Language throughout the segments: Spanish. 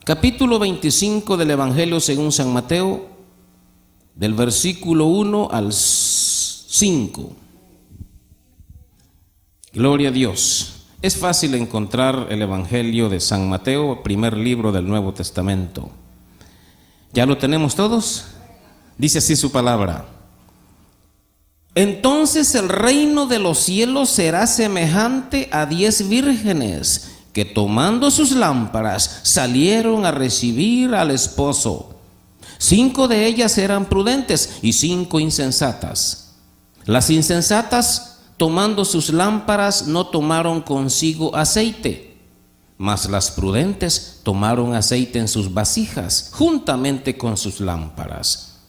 Capítulo 25 del Evangelio según San Mateo, del versículo 1 al 5. Gloria a Dios. Es fácil encontrar el Evangelio de San Mateo, primer libro del Nuevo Testamento. ¿Ya lo tenemos todos? Dice así su palabra. Entonces el reino de los cielos será semejante a 10 vírgenes que tomando sus lámparas salieron a recibir al esposo. 5 de ellas eran prudentes y 5 insensatas. Las insensatas, tomando sus lámparas, no tomaron consigo aceite, mas las prudentes tomaron aceite en sus vasijas, juntamente con sus lámparas.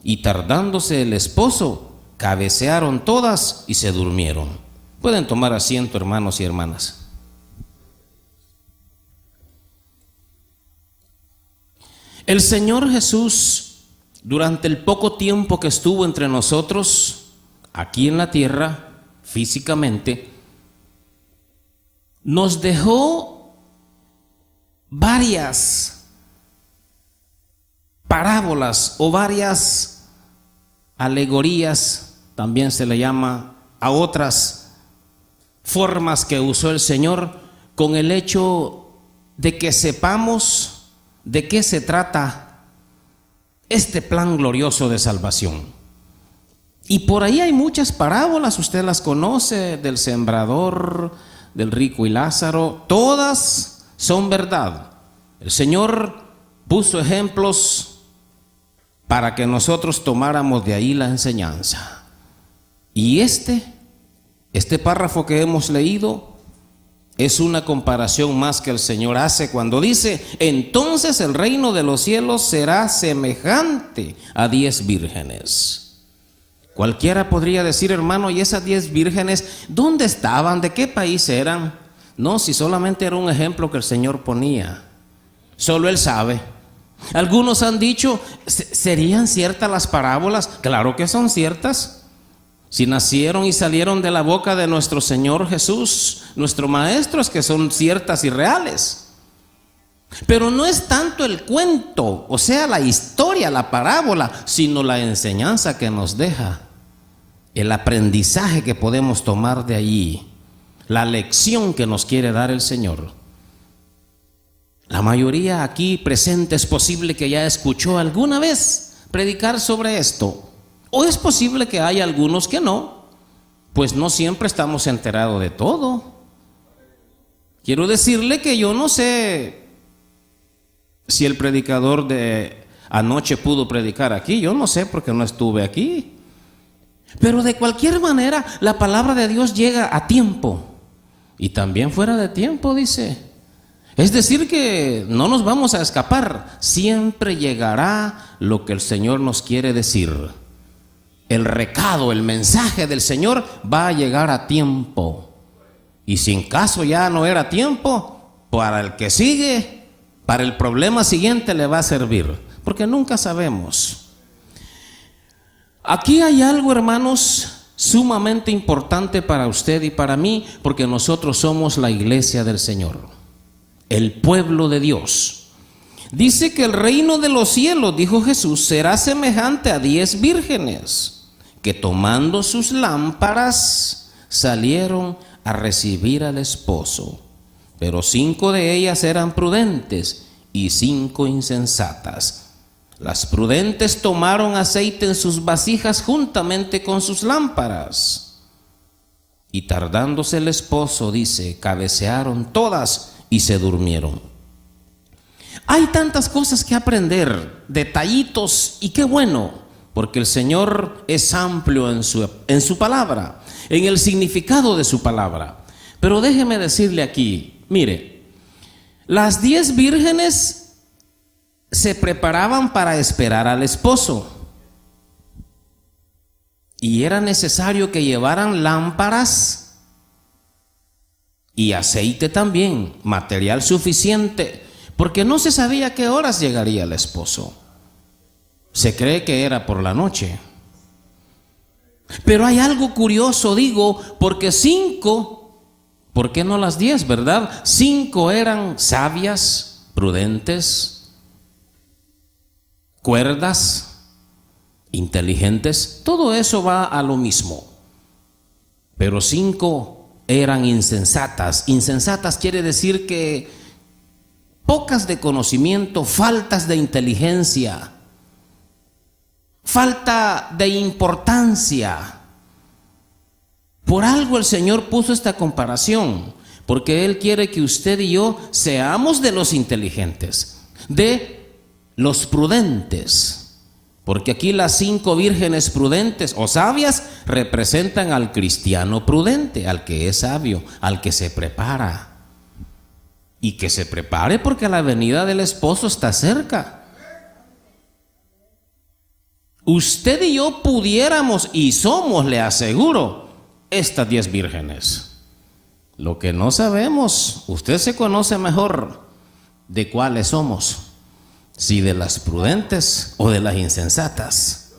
Y tardándose el esposo, cabecearon todas y se durmieron. Pueden tomar asiento, hermanos y hermanas. El Señor Jesús, durante el poco tiempo que estuvo entre nosotros, aquí en la tierra, físicamente, nos dejó varias parábolas o varias alegorías, también se le llama a otras formas que usó el Señor, con el hecho de que sepamos de qué se trata este plan glorioso de salvación. Y por ahí hay muchas parábolas, usted las conoce, del sembrador, del rico y Lázaro, todas son verdad. El Señor puso ejemplos para que nosotros tomáramos de ahí la enseñanza. Y este párrafo que hemos leído es una comparación más que el Señor hace cuando dice: entonces el reino de los cielos será semejante a 10 vírgenes. Cualquiera podría decir, hermano, ¿y esas 10 vírgenes dónde estaban? ¿De qué país eran? No, si solamente era un ejemplo que el Señor ponía. Solo Él sabe. Algunos han dicho, ¿serían ciertas las parábolas? Claro que son ciertas. Si nacieron y salieron de la boca de nuestro Señor Jesús, nuestro Maestro, es que son ciertas y reales. Pero no es tanto el cuento, o sea, la historia, la parábola, sino la enseñanza que nos deja, el aprendizaje que podemos tomar de allí, la lección que nos quiere dar el Señor. La mayoría aquí presente es posible que ya escuchó alguna vez predicar sobre esto, o es posible que haya algunos que no, pues no siempre estamos enterados de todo. Quiero decirle que yo no sé si el predicador de anoche pudo predicar aquí, yo no sé porque no estuve aquí. Pero de cualquier manera, la palabra de Dios llega a tiempo y también fuera de tiempo, dice. Es decir que no nos vamos a escapar, siempre llegará lo que el Señor nos quiere decir. El recado, el mensaje del Señor va a llegar a tiempo. Y si en caso ya no era tiempo, para el que sigue, para el problema siguiente le va a servir, porque nunca sabemos. Aquí hay algo, hermanos, sumamente importante para usted y para mí, porque nosotros somos la iglesia del Señor, el pueblo de Dios. Dice que el reino de los cielos, dijo Jesús, será semejante a 10 vírgenes que tomando sus lámparas salieron a recibir al esposo. Pero 5 de ellas eran prudentes y 5 insensatas. Las prudentes tomaron aceite en sus vasijas juntamente con sus lámparas. Y tardándose el esposo, dice, cabecearon todas y se durmieron. Hay tantas cosas que aprender, detallitos, y qué bueno, porque el Señor es amplio en su palabra, en el significado de su palabra. Pero déjeme decirle aquí, mire, las 10 vírgenes se preparaban para esperar al esposo. Y era necesario que llevaran lámparas y aceite también, material suficiente, porque no se sabía a qué horas llegaría el esposo. Se cree que era por la noche. Pero hay algo curioso, digo, porque 5, ¿por qué no las 10, verdad? 5 eran sabias, prudentes, cuerdas, inteligentes, todo eso va a lo mismo. Pero 5 eran insensatas. Insensatas quiere decir que pocas de conocimiento, faltas de inteligencia, falta de importancia. Por algo el Señor puso esta comparación, porque Él quiere que usted y yo seamos de los inteligentes, de los prudentes. Porque aquí las 5 vírgenes prudentes o sabias representan al cristiano prudente, al que es sabio, al que se prepara. Y que se prepare porque la venida del esposo está cerca. Usted y yo pudiéramos y somos, le aseguro, estas 10 vírgenes. Lo que no sabemos, usted se conoce mejor de cuáles somos. Si de las prudentes o de las insensatas.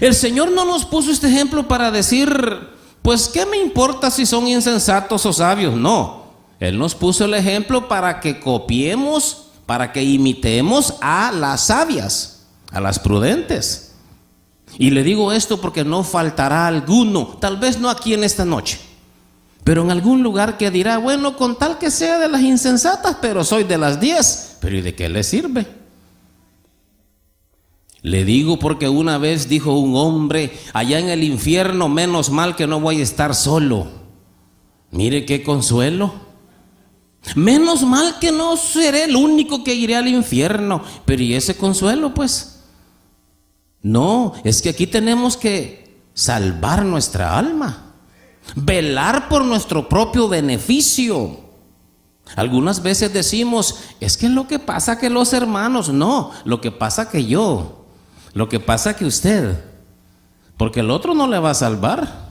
El Señor no nos puso este ejemplo para decir, pues ¿qué me importa si son insensatos o sabios? No, Él nos puso el ejemplo para que copiemos, para que imitemos a las sabias, a las prudentes. Y le digo esto porque no faltará alguno, tal vez no aquí en esta noche, pero en algún lugar que dirá, bueno, con tal que sea de las insensatas, pero soy de las 10. Pero ¿y de qué le sirve? Le digo porque una vez dijo un hombre, allá en el infierno, menos mal que no voy a estar solo. Mire qué consuelo. Menos mal que no seré el único que iré al infierno. Pero ¿y ese consuelo, pues? No, es que aquí tenemos que salvar nuestra alma, velar por nuestro propio beneficio. Algunas veces decimos, es que lo que pasa que los hermanos, no, lo que pasa que yo, lo que pasa que usted, porque el otro no le va a salvar.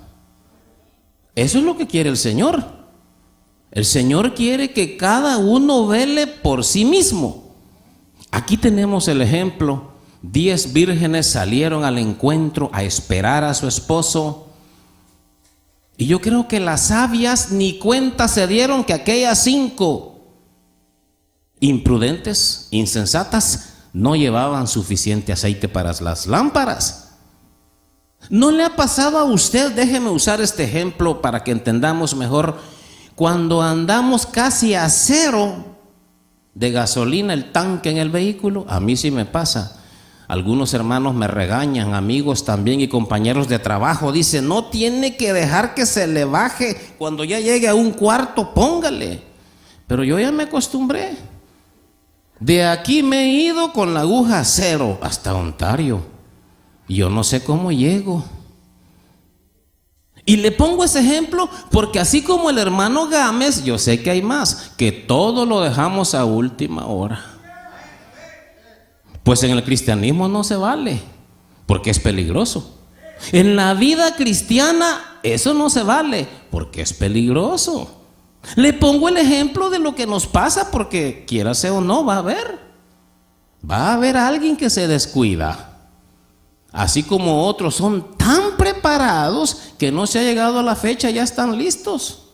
Eso es lo que quiere el Señor. El Señor quiere que cada uno vele por sí mismo. Aquí tenemos el ejemplo, 10 vírgenes salieron al encuentro a esperar a su esposo. Y yo creo que las sabias ni cuenta se dieron que aquellas 5 imprudentes, insensatas, no llevaban suficiente aceite para las lámparas. ¿No le ha pasado a usted? Déjeme usar este ejemplo para que entendamos mejor. Cuando andamos casi a 0 de gasolina el tanque en el vehículo, a mí sí me pasa. Algunos hermanos me regañan, amigos también y compañeros de trabajo. Dicen, no tiene que dejar que se le baje. Cuando ya llegue a 1/4, póngale. Pero yo ya me acostumbré. De aquí me he ido con la aguja 0 hasta Ontario. Yo no sé cómo llego. Y le pongo ese ejemplo porque así como el hermano Gámez, yo sé que hay más, que todo lo dejamos a última hora. Pues en el cristianismo no se vale, porque es peligroso. En la vida cristiana eso no se vale, porque es peligroso. Le pongo el ejemplo de lo que nos pasa, porque quiera sea o no, va a haber alguien que se descuida. Así como otros son tan preparados que no se ha llegado a la fecha, ya están listos.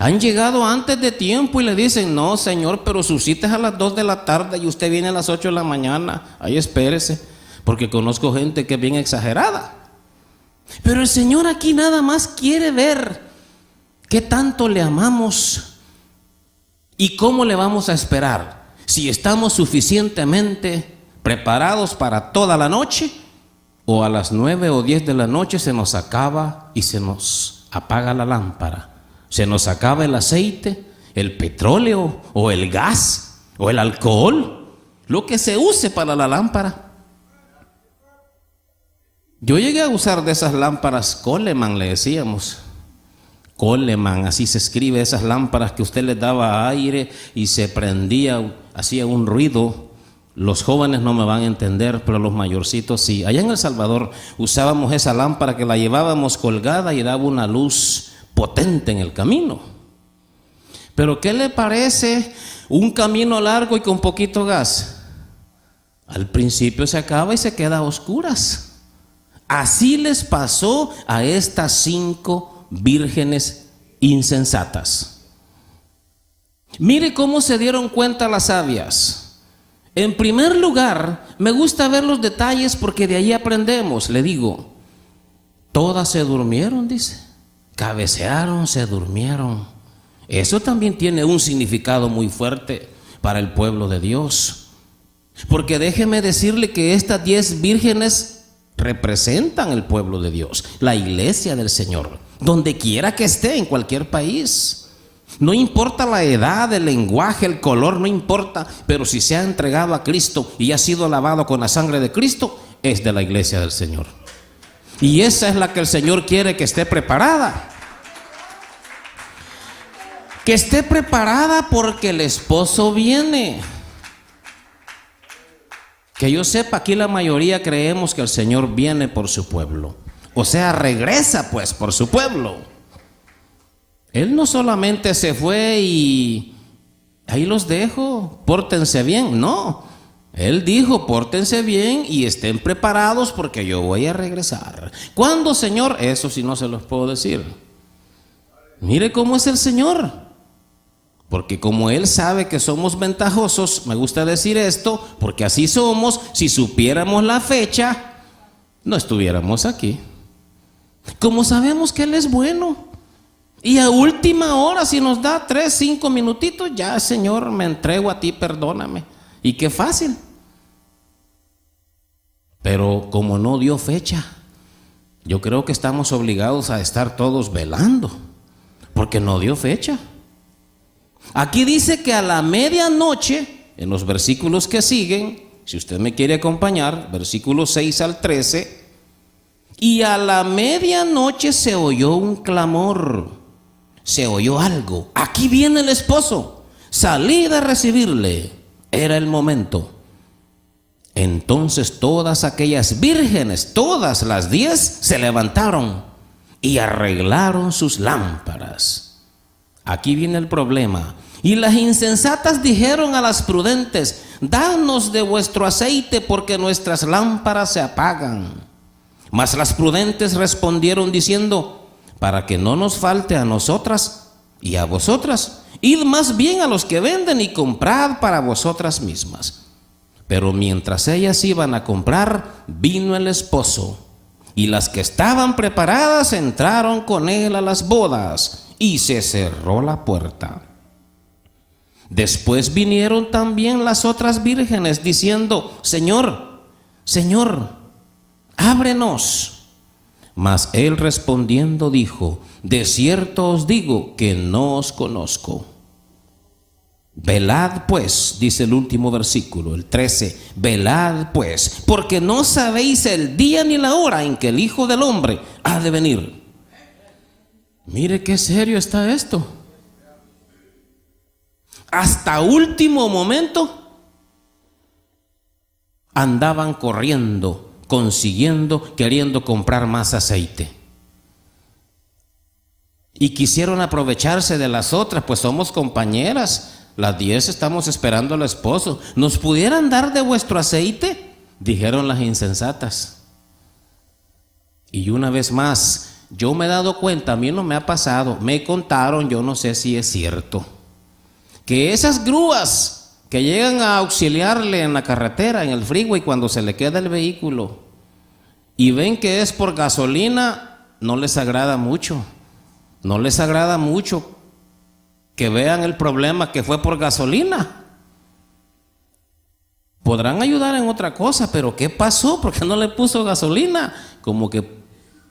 Han llegado antes de tiempo y le dicen, no señor, pero su cita es a las 2 de la tarde y usted viene a las 8 de la mañana. Ahí espérese, porque conozco gente que es bien exagerada. Pero el Señor aquí nada más quiere ver qué tanto le amamos y cómo le vamos a esperar. Si estamos suficientemente preparados para toda la noche, o a las 9 o 10 de la noche se nos acaba y se nos apaga la lámpara. Se nos acaba el aceite, el petróleo o el gas o el alcohol, lo que se use para la lámpara. Yo llegué a usar de esas lámparas Coleman, le decíamos. Coleman, así se escribe, esas lámparas que usted les daba aire y se prendía, hacía un ruido. Los jóvenes no me van a entender, pero los mayorcitos sí. Allá en El Salvador usábamos esa lámpara que la llevábamos colgada y daba una luz potente en el camino. Pero ¿qué le parece un camino largo y con poquito gas? Al principio se acaba y se queda a oscuras. Así les pasó a estas 5 vírgenes insensatas. Mire cómo se dieron cuenta las sabias. En primer lugar, me gusta ver los detalles porque de ahí aprendemos. Le digo, todas se durmieron, dice. Cabecearon, se durmieron. Eso también tiene un significado muy fuerte para el pueblo de Dios. Porque déjeme decirle que estas 10 vírgenes representan el pueblo de Dios, la iglesia del Señor, donde quiera que esté, en cualquier país. No importa la edad, el lenguaje, el color, no importa, pero si se ha entregado a Cristo y ha sido lavado con la sangre de Cristo, es de la iglesia del Señor. Y esa es la que el Señor quiere que esté preparada. Que esté preparada porque el esposo viene. Que yo sepa, aquí la mayoría creemos que el Señor viene por su pueblo. O sea, regresa pues por su pueblo. Él no solamente se fue y ahí los dejo, pórtense bien. No, Él dijo, pórtense bien y estén preparados porque yo voy a regresar. ¿Cuándo, Señor? Eso sí no se los puedo decir. Mire cómo es el Señor. Porque como Él sabe que somos ventajosos, me gusta decir esto, porque así somos. Si supiéramos la fecha, no estuviéramos aquí. Como sabemos que Él es bueno, y a última hora, si nos da 3, 5 minutitos, ya, Señor, me entrego a ti, perdóname. Y qué fácil. Pero como no dio fecha, yo creo que estamos obligados a estar todos velando, porque no dio fecha. Aquí dice que a la medianoche, en los versículos que siguen, si usted me quiere acompañar, versículos 6 al 13, y a la medianoche se oyó un clamor, se oyó algo. Aquí viene el esposo, salid a recibirle, era el momento. Entonces todas aquellas vírgenes, todas las 10, se levantaron y arreglaron sus lámparas. Aquí viene el problema. Y las insensatas dijeron a las prudentes, danos de vuestro aceite porque nuestras lámparas se apagan. Mas las prudentes respondieron diciendo, para que no nos falte a nosotras y a vosotras, id más bien a los que venden y comprad para vosotras mismas. Pero mientras ellas iban a comprar, vino el esposo, y las que estaban preparadas entraron con él a las bodas, y se cerró la puerta. Después vinieron también las otras vírgenes diciendo, Señor, Señor, ábrenos. Mas él respondiendo dijo, de cierto os digo que no os conozco. Velad pues, dice el último versículo, el 13, velad pues, porque no sabéis el día ni la hora en que el Hijo del Hombre ha de venir. Mire qué serio está esto. Hasta último momento andaban corriendo, consiguiendo, queriendo comprar más aceite. Y quisieron aprovecharse de las otras, pues somos compañeras. Las 10 estamos esperando al esposo. ¿Nos pudieran dar de vuestro aceite? Dijeron las insensatas. Y una vez más, yo me he dado cuenta, a mí no me ha pasado, me contaron, yo no sé si es cierto, que esas grúas que llegan a auxiliarle en la carretera, en el freeway, cuando se le queda el vehículo y ven que es por gasolina, no les agrada mucho. No les agrada mucho que vean el problema que fue por gasolina. Podrán ayudar en otra cosa, pero ¿qué pasó? ¿Por qué no le puso gasolina? Como que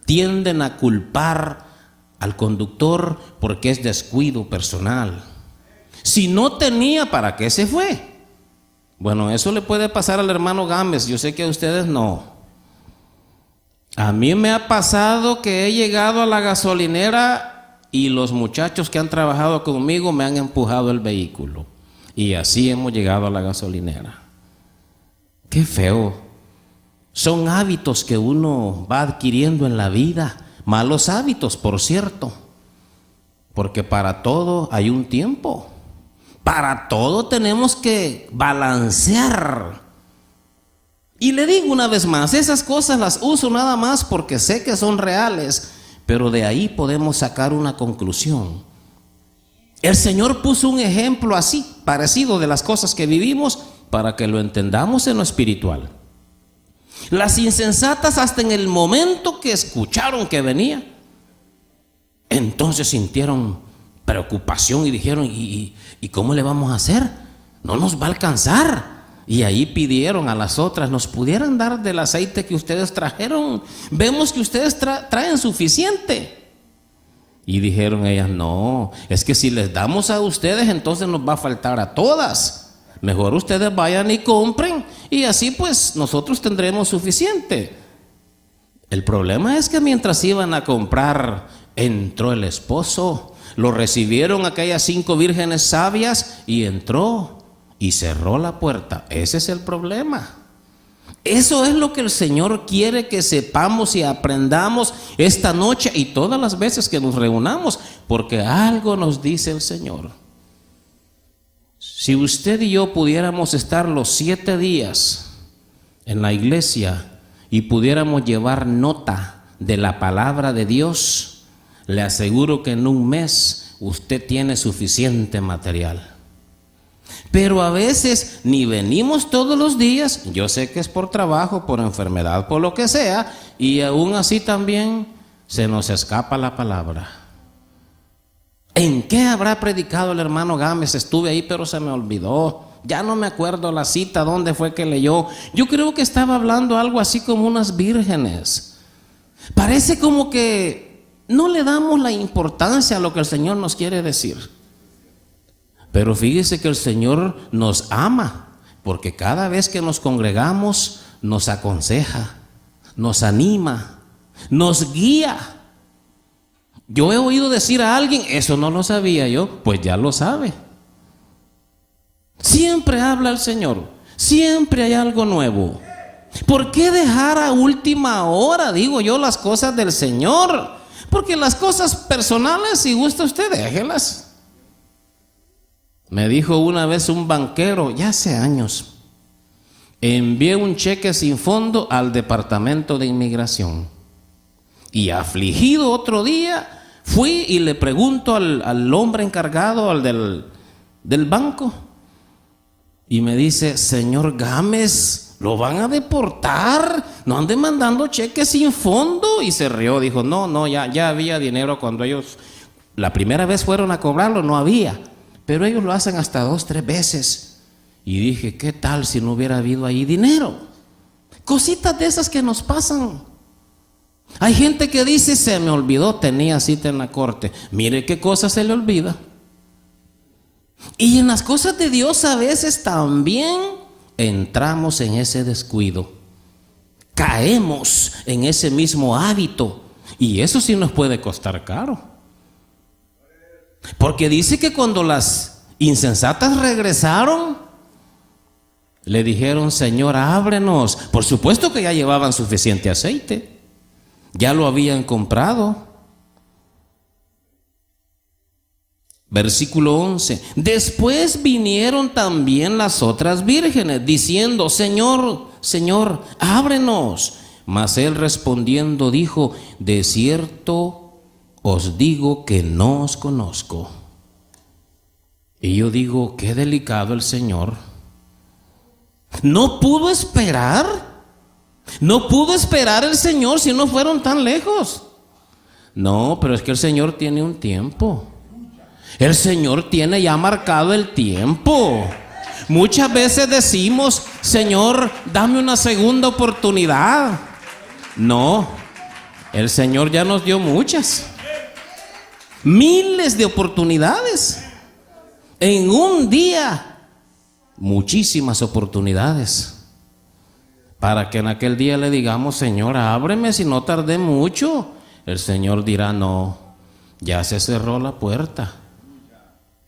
tienden a culpar al conductor porque es descuido personal. Si no tenía, ¿para qué se fue? Bueno, eso le puede pasar al hermano Gámez, yo sé que a ustedes no. A mí me ha pasado que he llegado a la gasolinera y los muchachos que han trabajado conmigo me han empujado el vehículo. Y así hemos llegado a la gasolinera. Qué feo. Son hábitos que uno va adquiriendo en la vida. Malos hábitos, por cierto. Porque para todo hay un tiempo. Para todo tenemos que balancear. Y le digo una vez más, esas cosas las uso nada más porque sé que son reales, pero de ahí podemos sacar una conclusión. El Señor puso un ejemplo así, parecido de las cosas que vivimos, para que lo entendamos en lo espiritual. Las insensatas, hasta en el momento que escucharon que venía, entonces sintieron preocupación y dijeron, ¿y cómo le vamos a hacer? No nos va a alcanzar. Y ahí pidieron a las otras, ¿nos pudieran dar del aceite que ustedes trajeron? Vemos que ustedes traen suficiente. Y dijeron ellas, no, es que si les damos a ustedes, entonces nos va a faltar a todas. Mejor ustedes vayan y compren, y así pues nosotros tendremos suficiente. El problema es que mientras iban a comprar, entró el esposo. Lo recibieron aquellas 5 vírgenes sabias y entró y cerró la puerta. Ese es el problema. Eso es lo que el Señor quiere que sepamos y aprendamos esta noche y todas las veces que nos reunamos, porque algo nos dice el Señor. Si usted y yo pudiéramos estar los 7 días en la iglesia y pudiéramos llevar nota de la palabra de Dios, le aseguro que en un mes usted tiene suficiente material. Pero a veces ni venimos todos los días, yo sé que es por trabajo, por enfermedad, por lo que sea, y aún así también se nos escapa la palabra. ¿En qué habrá predicado el hermano Gámez? Estuve ahí pero se me olvidó, ya no me acuerdo la cita, dónde fue que leyó. Yo creo que estaba hablando algo así como unas vírgenes. Parece como que no le damos la importancia a lo que el Señor nos quiere decir. Pero fíjese que el Señor nos ama, porque cada vez que nos congregamos nos aconseja, nos anima, nos guía. Yo he oído decir a alguien, eso no lo sabía yo, pues ya lo sabe. Siempre habla el Señor, siempre hay algo nuevo. ¿Por qué dejar a última hora, digo yo, las cosas del Señor? Porque las cosas personales, si gusta usted, déjelas. Me dijo una vez un banquero, ya hace años, envié un cheque sin fondo al departamento de inmigración. Y afligido otro día, fui y le pregunto al hombre encargado, al del banco, y me dice, señor Gámez, ¿lo van a deportar? No ande mandando cheques sin fondo. Y se rió, dijo, no, ya había dinero cuando ellos, la primera vez fueron a cobrarlo, no había. Pero ellos lo hacen hasta 2, 3 veces. Y dije, ¿qué tal si no hubiera habido ahí dinero? Cositas de esas que nos pasan. Hay gente que dice, se me olvidó, tenía cita en la corte. Mire qué cosa se le olvida. Y en las cosas de Dios a veces también entramos en ese descuido. Caemos en ese mismo hábito. Y eso sí nos puede costar caro. Porque dice que cuando las insensatas regresaron, le dijeron, Señor, ábrenos. Por supuesto que ya llevaban suficiente aceite, ya lo habían comprado. Versículo 11. Después vinieron también las otras vírgenes, diciendo, Señor, Señor, ábrenos. Mas él respondiendo dijo, de cierto os digo que no os conozco. Y yo digo, qué delicado el Señor. No pudo esperar el Señor si no fueron tan lejos. No, pero es que el Señor tiene un tiempo. El Señor tiene ya marcado el tiempo. Muchas veces decimos, Señor, dame una segunda oportunidad. No, el Señor ya nos dio muchas. Miles de oportunidades. En un día, muchísimas oportunidades. Para que en aquel día le digamos, Señor, ábreme si no tardé mucho. El Señor dirá, no, ya se cerró la puerta.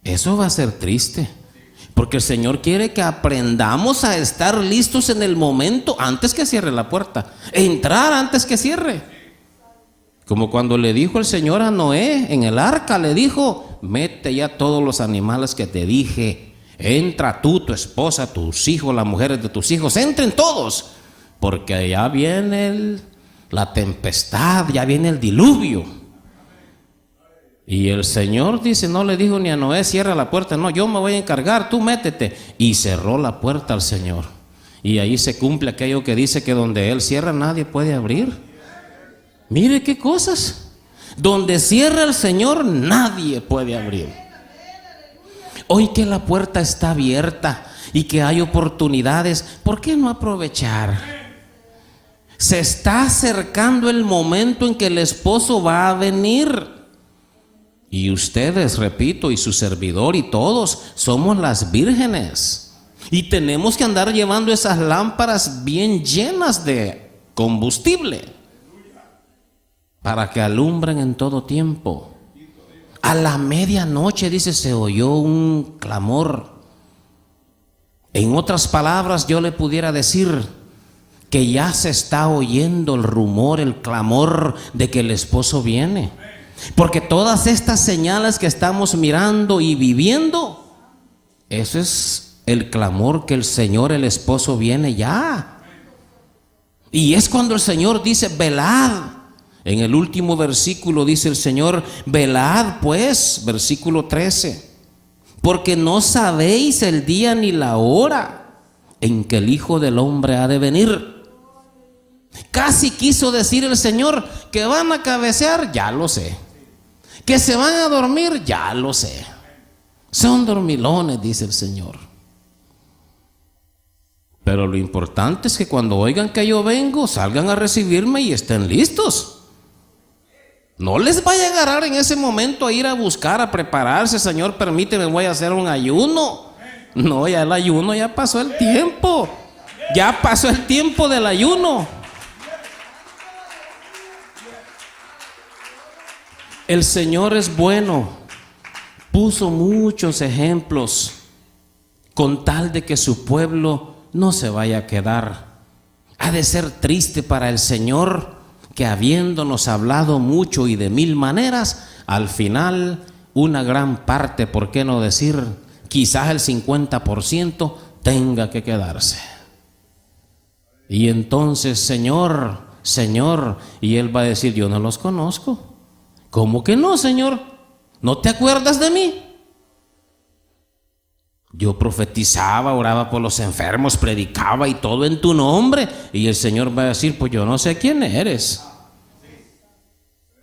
Eso va a ser triste. Porque el Señor quiere que aprendamos a estar listos en el momento antes que cierre la puerta. Entrar antes que cierre. Como cuando le dijo el Señor a Noé en el arca, le dijo, mete ya todos los animales que te dije. Entra tú, tu esposa, tus hijos, las mujeres de tus hijos, entren todos. Porque ya viene la tempestad, ya viene el diluvio. Y el Señor dice, no le dijo ni a Noé, cierra la puerta, no, yo me voy a encargar, tú métete. Y cerró la puerta al Señor. Y ahí se cumple aquello que dice que donde Él cierra nadie puede abrir. Mire qué cosas. Donde cierra el Señor nadie puede abrir. Hoy que la puerta está abierta y que hay oportunidades, ¿por qué no aprovechar? Se está acercando el momento en que el esposo va a venir. Y ustedes, repito, y su servidor y todos somos las vírgenes. Y tenemos que andar llevando esas lámparas bien llenas de combustible para que alumbren en todo tiempo. A la medianoche, dice, se oyó un clamor. En otras palabras, yo le pudiera decir que ya se está oyendo el rumor, el clamor de que el esposo viene. Porque todas estas señales que estamos mirando y viviendo, eso es el clamor que el Señor, el esposo, viene ya. Y es cuando el Señor dice, velad. En el último versículo dice el Señor, velad pues, versículo 13, porque no sabéis el día ni la hora en que el Hijo del Hombre ha de venir. Casi quiso decir el Señor que van a cabecear, ya lo sé. Que se van a dormir, ya lo sé. Son dormilones, dice el Señor. Pero lo importante es que cuando oigan que yo vengo, salgan a recibirme y estén listos. No les vaya a agarrar en ese momento a ir a buscar, a prepararse. Señor, permíteme, voy a hacer un ayuno. No, ya el ayuno, ya pasó el tiempo. Ya pasó el tiempo del ayuno. El Señor es bueno. Puso muchos ejemplos con tal de que su pueblo no se vaya a quedar. Ha de ser triste para el Señor que, habiéndonos hablado mucho y de mil maneras, al final una gran parte, por qué no decir quizás el 50%, tenga que quedarse. Y entonces, Señor, Señor, y Él va a decir, yo no los conozco. ¿Cómo que no, Señor? ¿No te acuerdas de mí? Yo profetizaba, oraba por los enfermos, predicaba y todo en tu nombre. Y el Señor va a decir, pues yo no sé quién eres.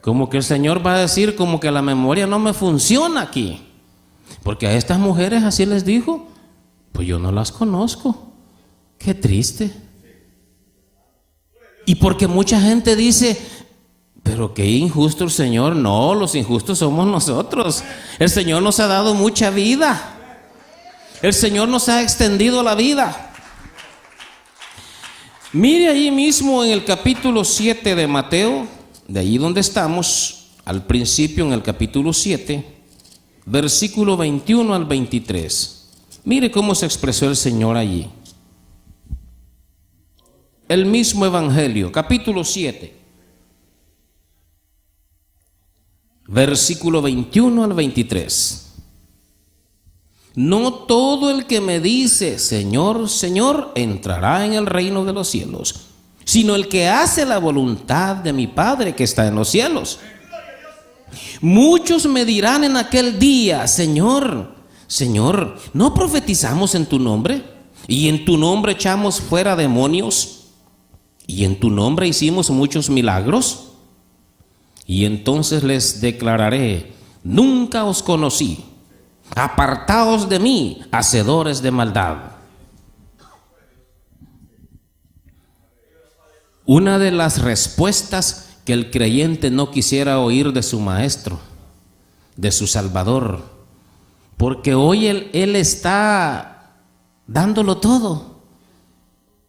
Como que el Señor va a decir, como que la memoria no me funciona aquí. Porque a estas mujeres así les dijo, pues yo no las conozco. Qué triste. Y porque mucha gente dice, pero qué injusto el Señor. No, los injustos somos nosotros. El Señor nos ha dado mucha vida. El Señor nos ha extendido la vida. Mire ahí mismo en el capítulo 7 de Mateo, de ahí donde estamos, al principio en el capítulo 7, versículo 21 al 23. Mire cómo se expresó el Señor allí. El mismo Evangelio, capítulo 7. Versículo 21 al 23. No todo el que me dice, Señor, Señor, entrará en el reino de los cielos, sino el que hace la voluntad de mi Padre que está en los cielos. Muchos me dirán en aquel día, Señor, Señor, ¿no profetizamos en tu nombre? Y en tu nombre echamos fuera demonios, y en tu nombre hicimos muchos milagros. Y entonces les declararé, nunca os conocí, apartaos de mí, hacedores de maldad. Una de las respuestas que el creyente no quisiera oír de su maestro, de su Salvador, porque hoy él está dándolo todo.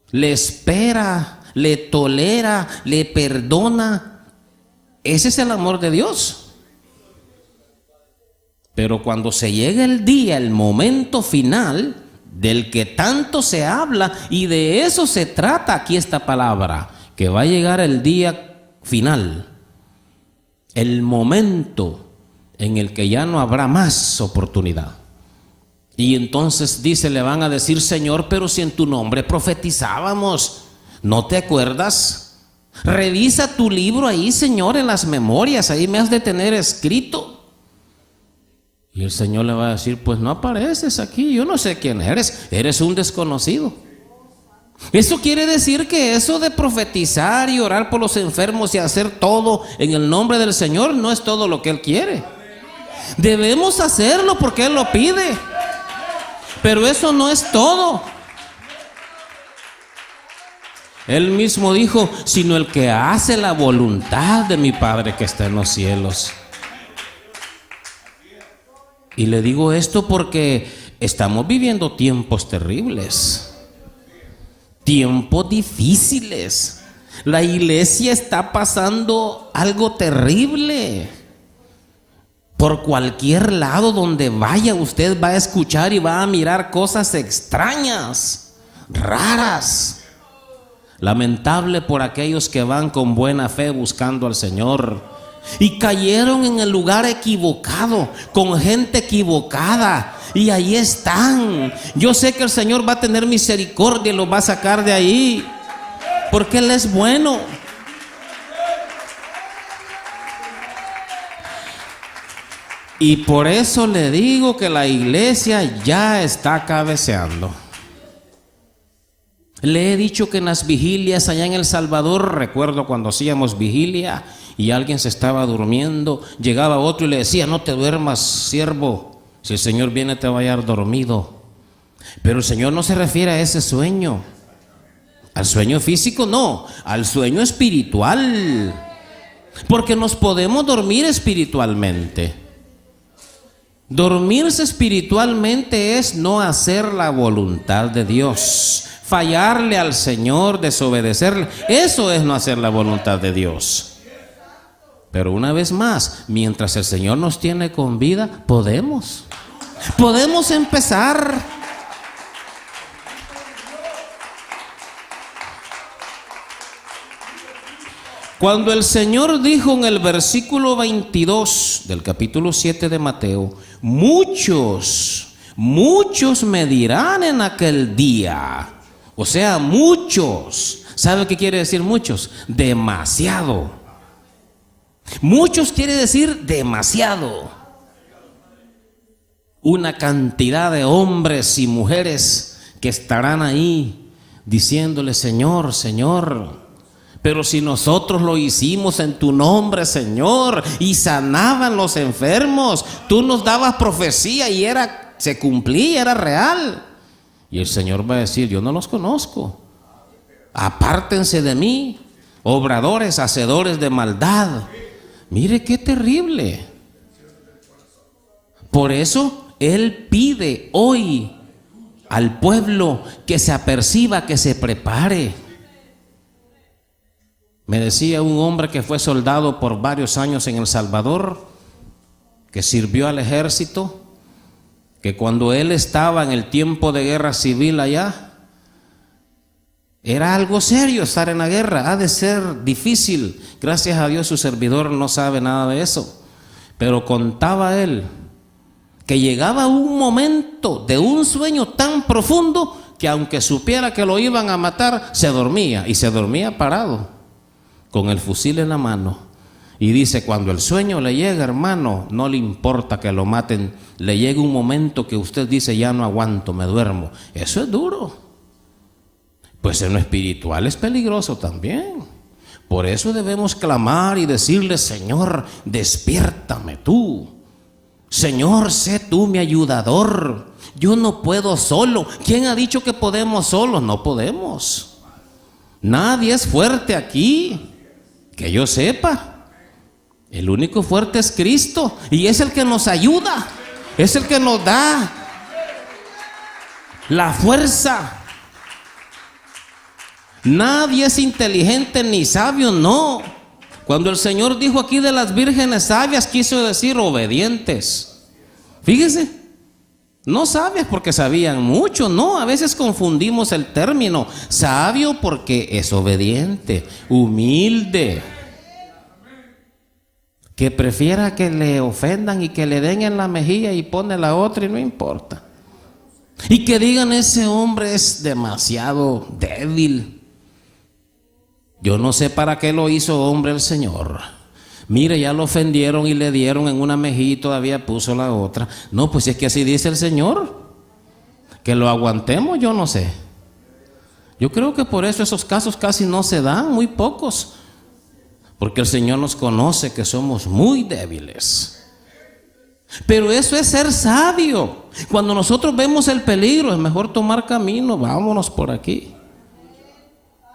Le espera, le tolera, le perdona. Ese es el amor de Dios. Pero cuando se llega el día, el momento final del que tanto se habla, y de eso se trata aquí esta palabra, que va a llegar el día final, el momento en el que ya no habrá más oportunidad. Y entonces dice, le van a decir, Señor, pero si en tu nombre profetizábamos, ¿no te acuerdas? Revisa tu libro ahí, Señor, en las memorias, ahí me has de tener escrito. Y el Señor le va a decir, pues no apareces aquí, yo no sé quién eres un desconocido. Eso quiere decir que eso de profetizar y orar por los enfermos y hacer todo en el nombre del Señor no es todo lo que Él quiere. Debemos hacerlo porque Él lo pide, pero eso no es todo. Él mismo dijo, sino el que hace la voluntad de mi Padre que está en los cielos. Y le digo esto porque estamos viviendo tiempos terribles, tiempos difíciles. La iglesia está pasando algo terrible. Por cualquier lado donde vaya, usted va a escuchar y va a mirar cosas extrañas, raras. Lamentable por aquellos que van con buena fe buscando al Señor y cayeron en el lugar equivocado, con gente equivocada, y ahí están. Yo sé que el Señor va a tener misericordia y los va a sacar de ahí, porque Él es bueno. Y por eso le digo que la iglesia ya está cabeceando. Le he dicho que en las vigilias allá en El Salvador, recuerdo cuando hacíamos vigilia y alguien se estaba durmiendo, llegaba otro y le decía, no te duermas, siervo, si el Señor viene te va a hallar dormido. Pero el Señor no se refiere a ese sueño, al sueño físico, no, al sueño espiritual, porque nos podemos dormir espiritualmente. Dormirse espiritualmente es no hacer la voluntad de Dios, fallarle al Señor, desobedecerle. Eso es no hacer la voluntad de Dios. Pero una vez más, mientras el Señor nos tiene con vida, podemos empezar. Cuando el Señor dijo en el versículo 22 del capítulo 7 de Mateo, muchos me dirán en aquel día, o sea, muchos. ¿Sabe qué quiere decir muchos? Demasiado. Muchos quiere decir demasiado. Una cantidad de hombres y mujeres que estarán ahí diciéndole, Señor, Señor, pero si nosotros lo hicimos en tu nombre, Señor, y sanaban los enfermos, tú nos dabas profecía y se cumplía, era real. Y el Señor va a decir, yo no los conozco, apártense de mí, obradores, hacedores de maldad. Mire qué terrible. Por eso Él pide hoy al pueblo que se aperciba, que se prepare. Me decía un hombre que fue soldado por varios años en El Salvador, que sirvió al ejército, que cuando él estaba en el tiempo de guerra civil allá, era algo serio estar en la guerra, ha de ser difícil. Gracias a Dios su servidor no sabe nada de eso, pero contaba él que llegaba un momento de un sueño tan profundo que aunque supiera que lo iban a matar, se dormía, y se dormía parado con el fusil en la mano. Y dice, cuando el sueño le llega, hermano, no le importa que lo maten, le llega un momento que usted dice, ya no aguanto, me duermo. Eso es duro. Pues en lo espiritual es peligroso también. Por eso debemos clamar y decirle, Señor, despiértame tú. Señor, sé tú mi ayudador. Yo no puedo solo. ¿Quién ha dicho que podemos solos? No podemos. Nadie es fuerte aquí, que yo sepa. El único fuerte es Cristo, y es el que nos ayuda, es el que nos da la fuerza. Nadie es inteligente ni sabio, no. Cuando el Señor dijo aquí de las vírgenes sabias, quiso decir obedientes. Fíjese, no sabias porque sabían mucho, no, a veces confundimos el término. Sabio porque es obediente, humilde, que prefiera que le ofendan y que le den en la mejilla y pone la otra y no importa. Y que digan, ese hombre es demasiado débil. Yo no sé para qué lo hizo hombre el Señor. Mire, ya lo ofendieron y le dieron en una mejilla y todavía puso la otra. No, pues es que así dice el Señor. Que lo aguantemos, yo no sé. Yo creo que por eso esos casos casi no se dan, muy pocos. Porque el Señor nos conoce que somos muy débiles. Pero eso es ser sabio. Cuando nosotros vemos el peligro, es mejor tomar camino, vámonos por aquí.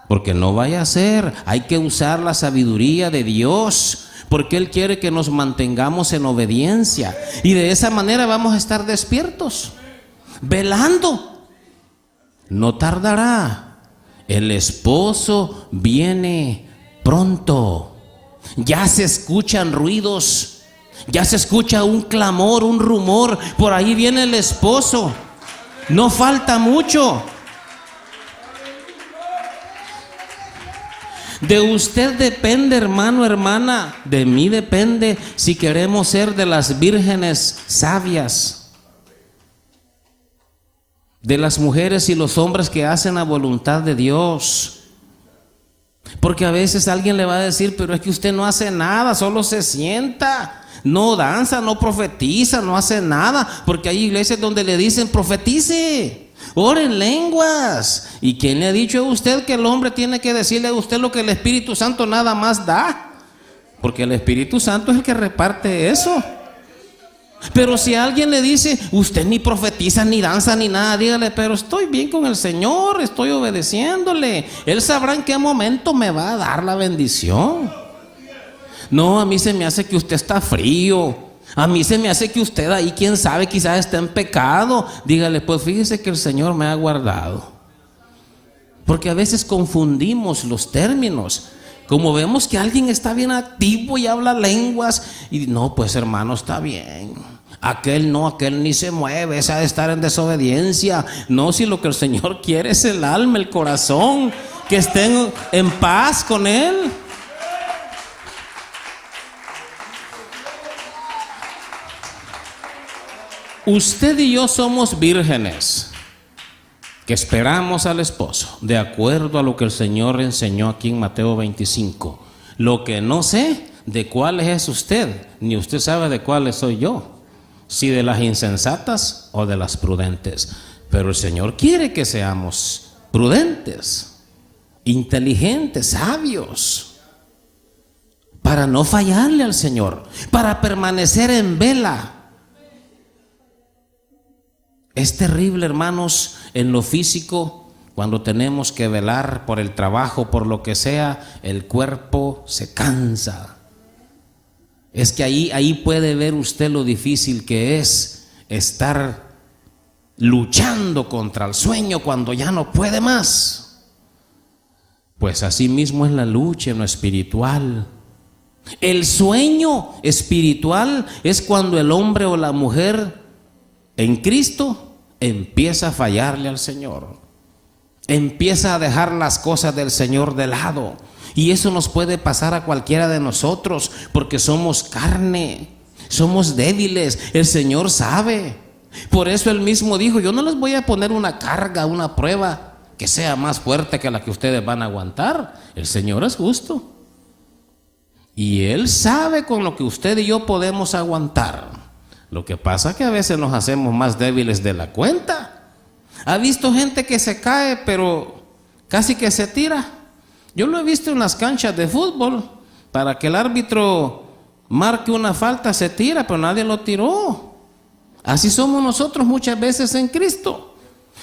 Porque no vaya a ser, hay que usar la sabiduría de Dios, porque Él quiere que nos mantengamos en obediencia. Y de esa manera vamos a estar despiertos, velando. No tardará, el esposo viene pronto. Ya se escuchan ruidos, ya se escucha un clamor, un rumor. Por ahí viene el esposo. No falta mucho. De usted depende, hermano, hermana. De mí depende si queremos ser de las vírgenes sabias, de las mujeres y los hombres que hacen la voluntad de Dios. Porque a veces alguien le va a decir, pero es que usted no hace nada, solo se sienta, no danza, no profetiza, no hace nada. Porque hay iglesias donde le dicen, profetice, ore en lenguas. ¿Y quién le ha dicho a usted que el hombre tiene que decirle a usted lo que el Espíritu Santo nada más da? Porque el Espíritu Santo es el que reparte eso. Pero si alguien le dice, usted ni profetiza, ni danza, ni nada, dígale, pero estoy bien con el Señor, estoy obedeciéndole. Él sabrá en qué momento me va a dar la bendición. No, a mí se me hace que usted está frío. A mí se me hace que usted ahí, quién sabe, quizás está en pecado. Dígale, pues fíjese que el Señor me ha guardado. Porque a veces confundimos los términos. Como vemos que alguien está bien activo y habla lenguas, y no, pues hermano, está bien. Aquel no, aquel ni se mueve, esa de estar en desobediencia. No, si lo que el Señor quiere es el alma, el corazón, que estén en paz con Él. Usted y yo somos vírgenes que esperamos al esposo, de acuerdo a lo que el Señor enseñó aquí en Mateo 25. Lo que no sé de cuáles es usted, ni usted sabe de cuáles soy yo, si de las insensatas o de las prudentes. Pero el Señor quiere que seamos prudentes, inteligentes, sabios, para no fallarle al Señor, para permanecer en vela. Es terrible, hermanos, en lo físico, cuando tenemos que velar por el trabajo, por lo que sea, el cuerpo se cansa. Es que ahí puede ver usted lo difícil que es estar luchando contra el sueño cuando ya no puede más. Pues así mismo es la lucha en lo espiritual. El sueño espiritual es cuando el hombre o la mujer en Cristo empieza a fallarle al Señor, empieza a dejar las cosas del Señor de lado. Y eso nos puede pasar a cualquiera de nosotros, porque somos carne, somos débiles, el Señor sabe. Por eso Él mismo dijo, yo no les voy a poner una carga, una prueba que sea más fuerte que la que ustedes van a aguantar. El Señor es justo y Él sabe con lo que usted y yo podemos aguantar. Lo que pasa es que a veces nos hacemos más débiles de la cuenta. ¿Ha visto gente que se cae pero casi que se tira? Yo lo he visto en las canchas de fútbol. Para que el árbitro marque una falta se tira, pero nadie lo tiró. Así somos nosotros muchas veces en Cristo.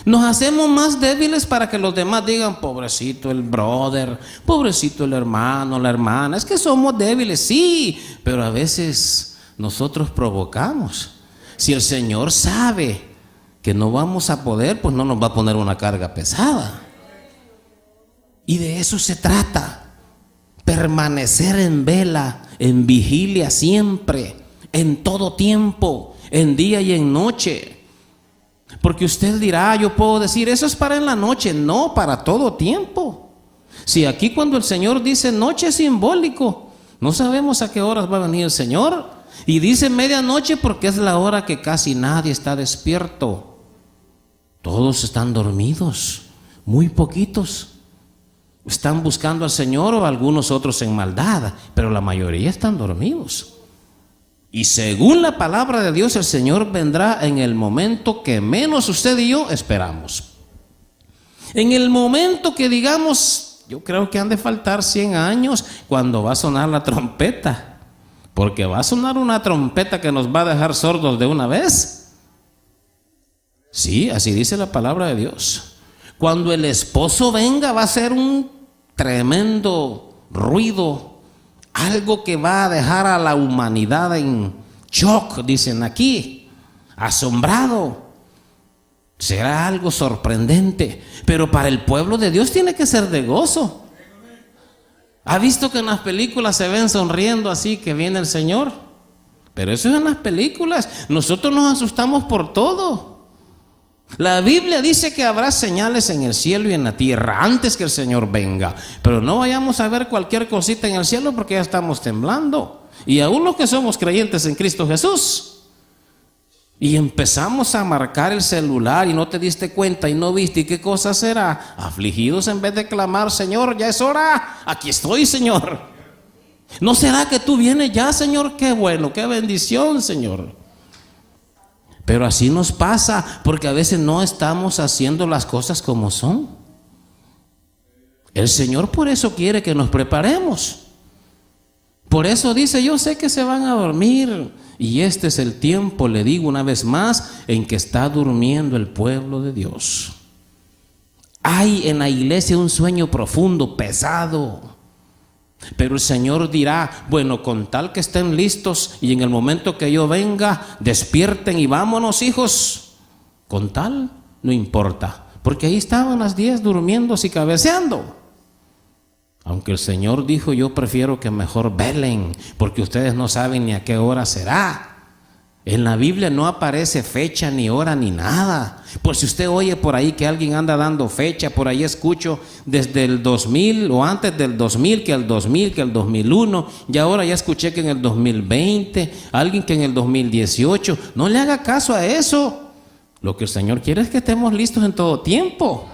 Nos hacemos más débiles para que los demás digan, pobrecito el brother, pobrecito el hermano, la hermana. Es que somos débiles, sí, pero a veces nosotros provocamos. Si el Señor sabe que no vamos a poder, pues no nos va a poner una carga pesada. Y de eso se trata. Permanecer en vela, en vigilia siempre, en todo tiempo, en día y en noche. Porque usted dirá, yo puedo decir, eso es para en la noche. No, para todo tiempo. Si aquí cuando el Señor dice noche es simbólico, no sabemos a qué horas va a venir el Señor. Y dice medianoche porque es la hora que casi nadie está despierto. Todos están dormidos, muy poquitos. están buscando al Señor o algunos otros en maldad, pero la mayoría están dormidos. Y según la palabra de Dios, el Señor vendrá en el momento que menos usted y yo esperamos. En el momento que digamos, yo creo que han de faltar 100 años cuando va a sonar la trompeta, porque va a sonar una trompeta que nos va a dejar sordos de una vez. Sí, así dice la palabra de Dios. Cuando el esposo venga va a ser un tremendo ruido, algo que va a dejar a la humanidad en shock, dicen aquí, asombrado. Será algo sorprendente, pero para el pueblo de Dios tiene que ser de gozo. ¿Ha visto que en las películas se ven sonriendo así que viene el Señor? Pero eso es en las películas. Nosotros nos asustamos por todo. La Biblia dice que habrá señales en el cielo y en la tierra antes que el Señor venga. Pero no vayamos a ver cualquier cosita en el cielo porque ya estamos temblando. Y aún los que somos creyentes en Cristo Jesús. Y empezamos a marcar el celular y no te diste cuenta y no viste. ¿Y qué cosa será? Afligidos en vez de clamar, Señor, ya es hora. Aquí estoy, Señor. ¿No será que tú vienes ya, Señor? Qué bueno, qué bendición, Señor. Pero así nos pasa porque a veces no estamos haciendo las cosas como son. El Señor por eso quiere que nos preparemos. Por eso dice, yo sé que se van a dormir. Y este es el tiempo, le digo una vez más, en que está durmiendo el pueblo de Dios. Hay en la iglesia un sueño profundo, pesado. Pero el Señor dirá, bueno, con tal que estén listos y en el momento que yo venga, despierten y vámonos, hijos. Con tal, no importa, porque ahí estaban las 10 durmiendo y cabeceando. Aunque el Señor dijo, yo prefiero que mejor velen, porque ustedes no saben ni a qué hora será. En la Biblia no aparece fecha, ni hora, ni nada. Por si usted oye por ahí que alguien anda dando fecha, por ahí escucho desde el 2000 o antes del 2000, que el 2000, que el 2001, y ahora ya escuché que en el 2020, alguien que en el 2018. No le haga caso a eso. Lo que el Señor quiere es que estemos listos en todo tiempo.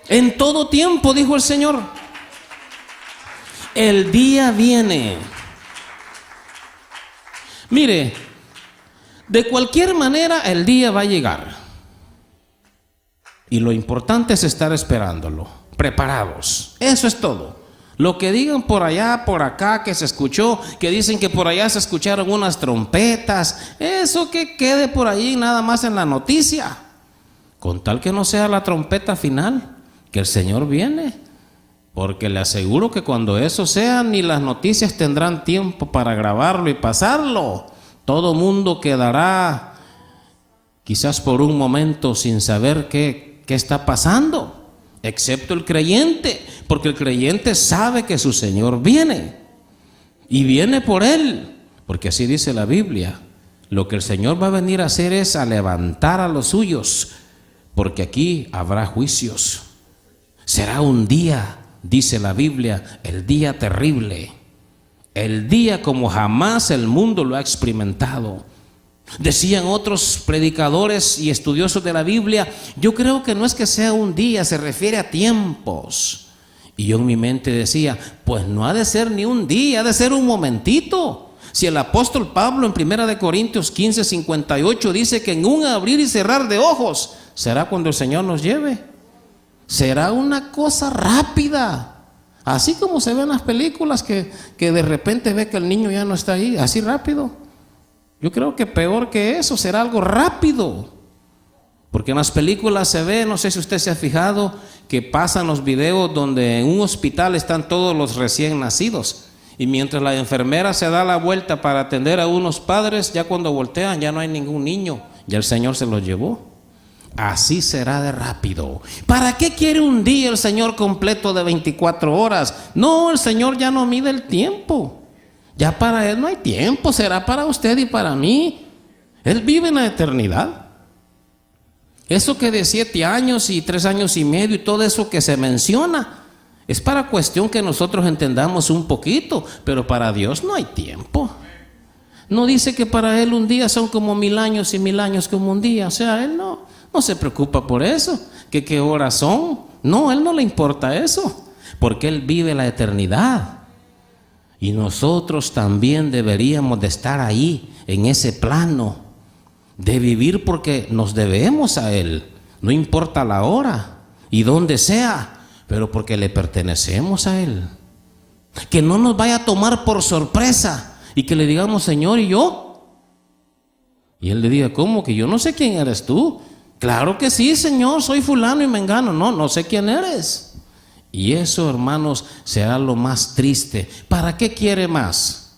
En todo tiempo, dijo el Señor. El día viene. Mire, de cualquier manera el día va a llegar. Y lo importante es estar esperándolo, preparados. Eso es todo. Lo que digan por allá, por acá, que se escuchó, que dicen que por allá se escucharon unas trompetas, eso que quede por ahí nada más en la noticia. Con tal que no sea la trompeta final, que el Señor viene. Porque le aseguro que cuando eso sea, ni las noticias tendrán tiempo para grabarlo y pasarlo. Todo mundo quedará quizás por un momento sin saber qué está pasando, excepto el creyente, porque el creyente sabe que su Señor viene y viene por él, porque así dice la Biblia. Lo que el Señor va a venir a hacer es a levantar a los suyos, porque aquí habrá juicios. Será un día, dice la Biblia, el día terrible, el día como jamás el mundo lo ha experimentado. Decían otros predicadores y estudiosos de la Biblia, yo creo que no es que sea un día, se refiere a tiempos. Y yo en mi mente decía, pues no ha de ser ni un día, ha de ser un momentito. Si el apóstol Pablo en 1 Corintios 15:58 dice que en un abrir y cerrar de ojos será cuando el Señor nos lleve. Será una cosa rápida, así como se ve en las películas que de repente ve que el niño ya no está ahí, así rápido. Yo creo que peor que eso, será algo rápido. Porque en las películas se ve, no sé si usted se ha fijado, que pasan los videos donde en un hospital están todos los recién nacidos. Y mientras la enfermera se da la vuelta para atender a unos padres, ya cuando voltean ya no hay ningún niño, ya el Señor se los llevó. Así será de rápido. ¿Para qué quiere un día el Señor completo de 24 horas? No, el Señor ya no mide el tiempo. Ya para Él no hay tiempo, será para usted y para mí. Él vive en la eternidad. Eso que de 7 años y 3 años y medio y todo eso que se menciona, es para cuestión que nosotros entendamos un poquito, pero para Dios no hay tiempo. No dice que para Él un día son como 1000 años y 1000 años como un día. O sea, Él no se preocupa por eso, que qué horas son. No, a Él no le importa eso, porque Él vive la eternidad. Y nosotros también deberíamos de estar ahí, en ese plano, de vivir porque nos debemos a Él. No importa la hora y donde sea, pero porque le pertenecemos a Él. Que no nos vaya a tomar por sorpresa y que le digamos, Señor, ¿y yo? Y Él le diga, ¿cómo? Que yo no sé quién eres tú. Claro que sí, Señor, soy fulano y mengano. No, no sé quién eres. Y eso, hermanos, será lo más triste. ¿Para qué quiere más?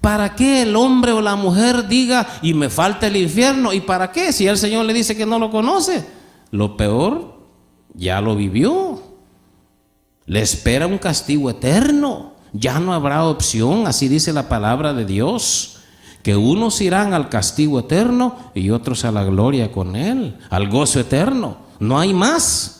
¿Para qué el hombre o la mujer diga, y me falta el infierno? ¿Y para qué? Si el Señor le dice que no lo conoce. Lo peor, ya lo vivió. Le espera un castigo eterno. Ya no habrá opción, así dice la palabra de Dios. Que unos irán al castigo eterno y otros a la gloria con Él, al gozo eterno. No hay más.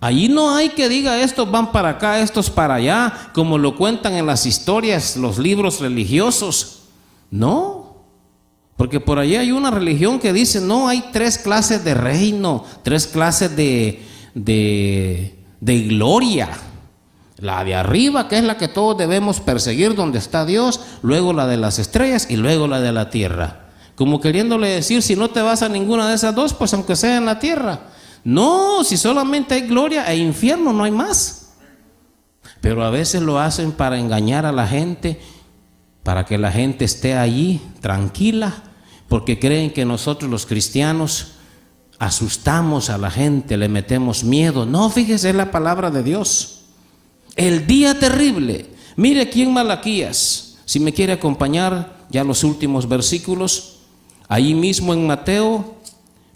Allí no hay que diga estos van para acá, estos para allá, como lo cuentan en las historias, los libros religiosos. No, porque por allí hay una religión que dice, no, hay 3 clases de reino, 3 clases de gloria. La de arriba, que es la que todos debemos perseguir, donde está Dios, luego la de las estrellas y luego la de la tierra. Como queriéndole decir, si no te vas a ninguna de esas dos, pues aunque sea en la tierra. No, si solamente hay gloria e infierno, no hay más. Pero a veces lo hacen para engañar a la gente, para que la gente esté allí tranquila, porque creen que nosotros los cristianos asustamos a la gente, le metemos miedo. No, fíjese, es la palabra de Dios. El día terrible. Mire aquí en Malaquías, si me quiere acompañar ya los últimos versículos, ahí mismo en Mateo,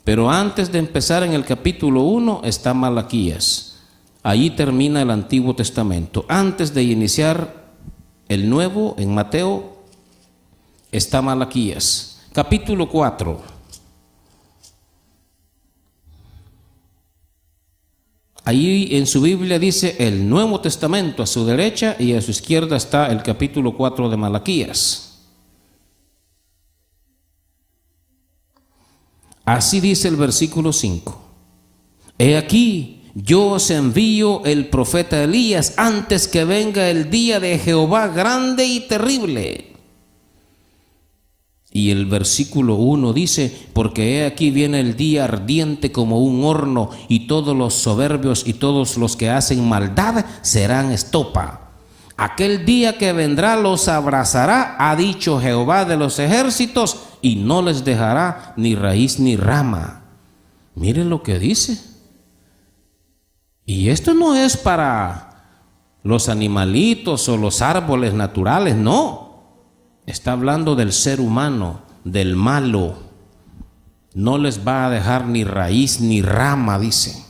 pero antes de empezar en el capítulo 1 está Malaquías. Ahí termina el Antiguo Testamento. Antes de iniciar el Nuevo, en Mateo, está Malaquías. Capítulo 4. Ahí en su Biblia dice el Nuevo Testamento a su derecha y a su izquierda está el capítulo 4 de Malaquías. Así dice el versículo 5. He aquí, yo os envío el profeta Elías antes que venga el día de Jehová grande y terrible. Y el versículo 1 dice, porque he aquí viene el día ardiente como un horno, y todos los soberbios y todos los que hacen maldad serán estopa. Aquel día que vendrá los abrazará, ha dicho Jehová de los ejércitos, y no les dejará ni raíz ni rama. Miren lo que dice. Y esto no es para los animalitos o los árboles naturales, no. Está hablando del ser humano, del malo. No les va a dejar ni raíz ni rama, dice.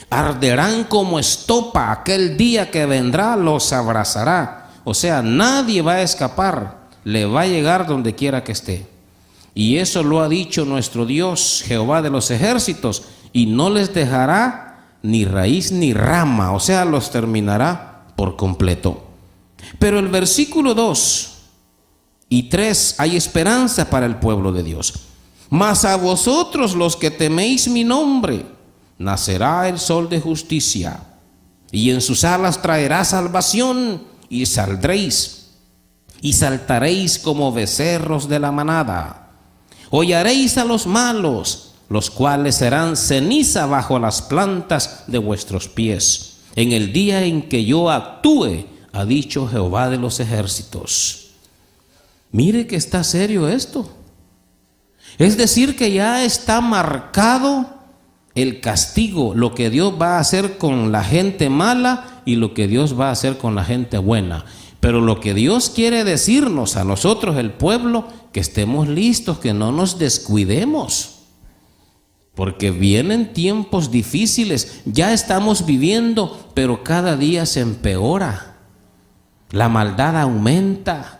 Arderán como estopa, aquel día que vendrá los abrazará. O sea, nadie va a escapar, le va a llegar donde quiera que esté. Y eso lo ha dicho nuestro Dios, Jehová de los ejércitos, y no les dejará ni raíz ni rama, o sea, los terminará por completo. Pero el versículo 2 y 3 hay esperanza para el pueblo de Dios. Mas a vosotros los que teméis mi nombre, nacerá el sol de justicia, y en sus alas traerá salvación, y saldréis, y saltaréis como becerros de la manada. Hollaréis a los malos, los cuales serán ceniza bajo las plantas de vuestros pies, en el día en que yo actúe, ha dicho Jehová de los ejércitos. Mire que está serio esto. Es decir, que ya está marcado el castigo, lo que Dios va a hacer con la gente mala y lo que Dios va a hacer con la gente buena. Pero lo que Dios quiere decirnos a nosotros, el pueblo, que estemos listos, que no nos descuidemos. Porque vienen tiempos difíciles, ya estamos viviendo, pero cada día se empeora. La maldad aumenta.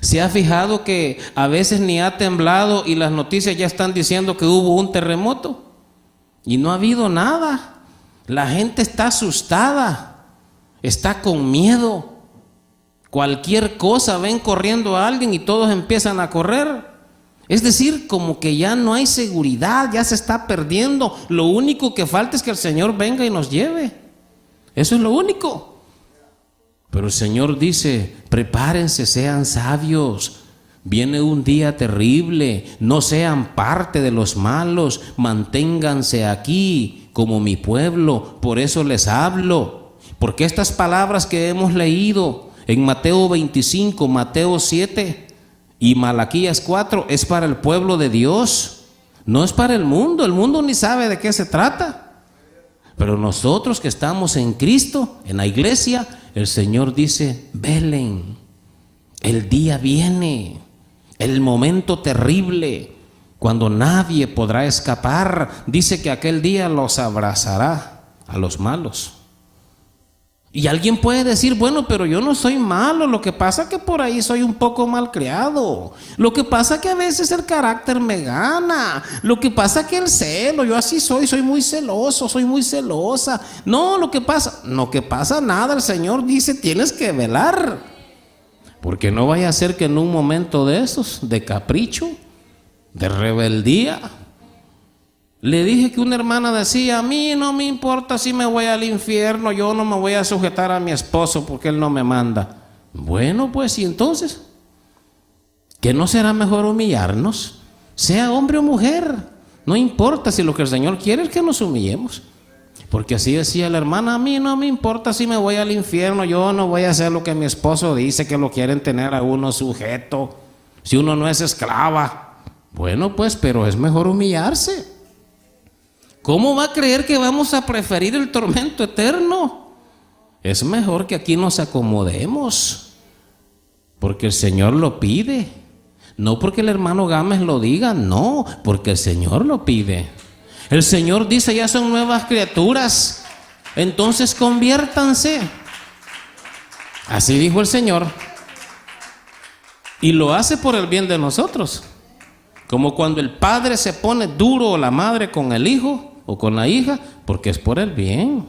¿Se ha fijado que a veces ni ha temblado y las noticias ya están diciendo que hubo un terremoto? Y no ha habido nada. La gente está asustada, está con miedo. Cualquier cosa ven corriendo a alguien y todos empiezan a correr. Es decir, como que ya no hay seguridad, ya se está perdiendo. Lo único que falta es que el Señor venga y nos lleve. Eso es lo único. Pero el Señor dice, prepárense, sean sabios. Viene un día terrible, no sean parte de los malos, manténganse aquí como mi pueblo. Por eso les hablo. Porque estas palabras que hemos leído en Mateo 25, Mateo 7 y Malaquías 4 es para el pueblo de Dios, no es para el mundo ni sabe de qué se trata. Pero nosotros que estamos en Cristo, en la iglesia, el Señor dice, velen, el día viene, el momento terrible, cuando nadie podrá escapar. Dice que aquel día los abrazará a los malos. Y alguien puede decir, bueno, pero yo no soy malo, lo que pasa es que por ahí soy un poco malcriado, lo que pasa es que a veces el carácter me gana, lo que pasa es que el celo, yo así soy muy celoso, soy muy celosa. No que pasa nada, el Señor dice, tienes que velar, porque no vaya a ser que en un momento de esos, de capricho, de rebeldía. Le dije que una hermana decía, a mí no me importa si me voy al infierno, yo no me voy a sujetar a mi esposo porque él no me manda. Bueno, pues, ¿y entonces? ¿Que no será mejor humillarnos? Sea hombre o mujer, no importa, si lo que el Señor quiere es que nos humillemos. Porque así decía la hermana, a mí no me importa si me voy al infierno, yo no voy a hacer lo que mi esposo dice, que lo quieren tener a uno sujeto, si uno no es esclava. Bueno, pues, pero es mejor humillarse. ¿Cómo va a creer que vamos a preferir el tormento eterno? Es mejor que aquí nos acomodemos, porque el Señor lo pide. No porque el hermano Gámez lo diga, no, porque el Señor lo pide. El Señor dice, ya son nuevas criaturas, entonces conviértanse. Así dijo el Señor. Y lo hace por el bien de nosotros. Como cuando el padre se pone duro o la madre con el hijo o con la hija, porque es por el bien,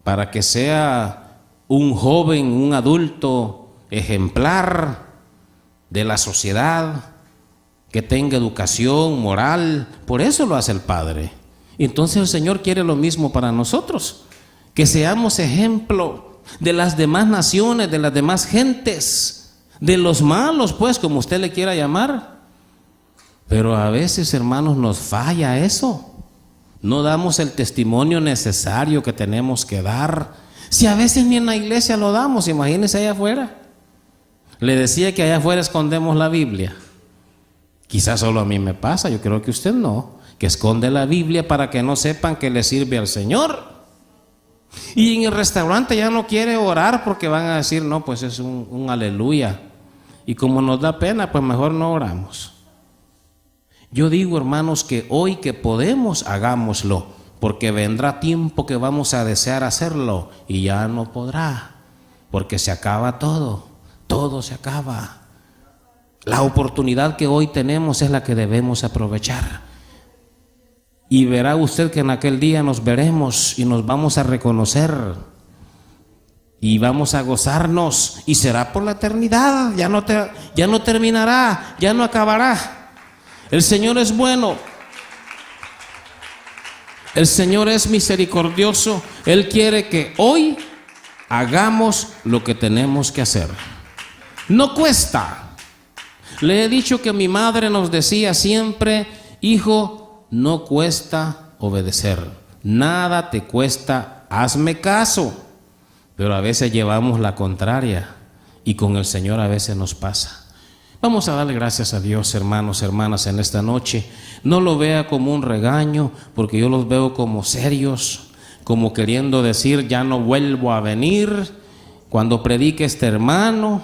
para que sea un joven, un adulto ejemplar de la sociedad, que tenga educación moral. Por eso lo hace el Padre. Entonces el Señor quiere lo mismo para nosotros, que seamos ejemplo de las demás naciones, de las demás gentes, de los malos, pues, como usted le quiera llamar. Pero a veces, hermanos, nos falla eso. No damos el testimonio necesario que tenemos que dar. Si a veces ni en la iglesia lo damos, imagínense allá afuera. Le decía que allá afuera escondemos la Biblia. Quizás solo a mí me pasa, yo creo que usted no, que esconde la Biblia para que no sepan que le sirve al Señor. Y en el restaurante ya no quiere orar porque van a decir, no, pues es un aleluya. Y como nos da pena, pues mejor no oramos. Yo digo, hermanos, que hoy que podemos, hagámoslo, porque vendrá tiempo que vamos a desear hacerlo y ya no podrá, porque se acaba todo, todo se acaba. La oportunidad que hoy tenemos es la que debemos aprovechar. Y verá usted que en aquel día nos veremos y nos vamos a reconocer y vamos a gozarnos, y será por la eternidad, ya no terminará, ya no acabará. El Señor es bueno, el Señor es misericordioso, Él quiere que hoy hagamos lo que tenemos que hacer. No cuesta. Le he dicho que mi madre nos decía siempre, hijo, no cuesta obedecer, nada te cuesta, hazme caso. Pero a veces llevamos la contraria y con el Señor a veces nos pasa. Vamos a darle gracias a Dios, hermanos, hermanas, en esta noche. No lo vea como un regaño, porque yo los veo como serios, como queriendo decir, ya no vuelvo a venir cuando predique este hermano.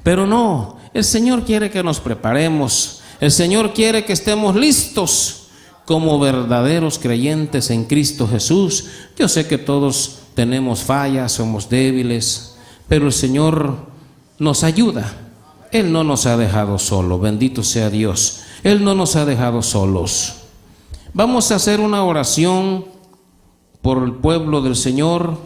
Pero no, el Señor quiere que nos preparemos. El Señor quiere que estemos listos como verdaderos creyentes en Cristo Jesús. Yo sé que todos tenemos fallas, somos débiles, pero el Señor nos ayuda. Él no nos ha dejado solos, bendito sea Dios. Él no nos ha dejado solos. Vamos a hacer una oración por el pueblo del Señor.